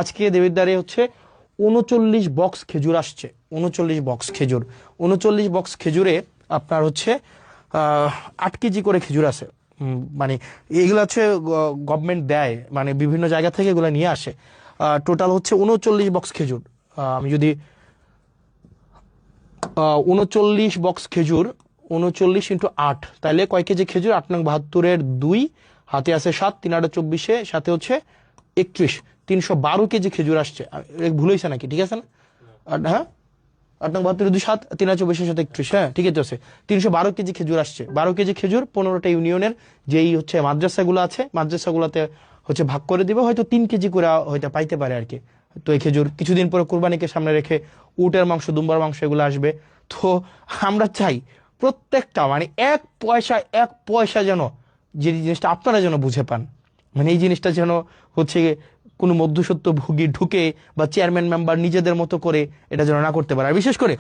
আজকে দেবিদ্বারে হচ্ছে ৩৯ বক্স খেজুর আসছে। ৩৯ বক্স খেজুর, ৩৯ বক্স খেজুরে আপনার হচ্ছে ৮ কেজি করে খেজুর আছে। মানে এগুলো হচ্ছে গভর্নমেন্ট দেয়, মানে বিভিন্ন জায়গা থেকে এগুলো নিয়ে আসে। টোটাল হচ্ছে ৩৯ বক্স খেজুর। আমি যদি ৩৯ বক্স খেজুর ৩৯ × ৮ তাহলে কয় কেজি খেজুর? ৮ নং ৭২-এর ২ হাতে আছে ৭, ৩ ৮ = ২৪, সাথে হচ্ছে ৩১, ৩১২ কেজি খেজুর আসছে। ভুল হয়েছে নাকি? ঠিক আছে না? হ্যাঁ, ৮ নং ৭২-এর ২ ৭, ৩ ৮ = ২৪, সাথে ৩১, হ্যাঁ ঠিক আছে। ৩১২ কেজি খেজুর আসছে। ১২ কেজি খেজুর ১৫টা ইউনিয়নের যেই হচ্ছে মাদ্রাসাগুলো আছে, মাদ্রাসাগুলোতে হচ্ছে ভাগ করে দিবে। হয়তো ৩ কেজি করে হয়তো পাইতে পারে আর কি। তো এই খেজুর কিছুদিন পরে কুরবানিকে সামনে রেখে উটের মাংস, দুম্বার মাংস এগুলো আসবে। তো আমরা চাই প্রত্যেকটা মানে এক পয়সা যেন, যে জিনিসটা আপনারা যেন বুঝে পান, মানে এই জিনিসটা যেন হচ্ছে কোনো মধ্যস্বত্ব ভোগী ঢুকে বা চেয়ারম্যান মেম্বার নিজেদের মতো করে এটা যেন না করতে পারে। আর বিশেষ করে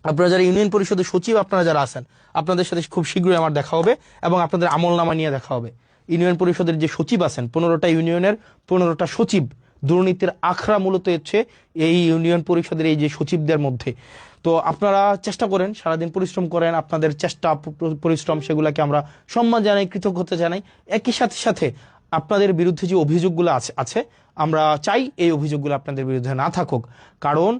আপনারা যারা ইউনিয়ন পরিষদের সচিব, আপনারা যারা আছেন, আপনাদের সাথে খুব শীঘ্রই আমার দেখা হবে এবং আপনাদের আমলনামা নিয়ে দেখা হবে। ইউনিয়ন পরিষদের যে সচিব আছেন, 15টা ইউনিয়নের 15টা সচিব, দুর্নীতির আখড়া মূলত হচ্ছে এই ইউনিয়ন পরিষদের এই যে সচিবদের মধ্যে। তো আপনারা চেষ্টা করেন, সারাদিন পরিশ্রম করেন, আপনাদের চেষ্টা পরিশ্রম সেগুলোকে আমরা সম্মান জানাই, কৃতজ্ঞতা জানাই। একই সাথে সাথে আপনাদের বিরুদ্ধে যে অভিযোগগুলো আছে আমরা চাই এই অভিযোগগুলো আপনাদের বিরুদ্ধে না থাকুক। কারণ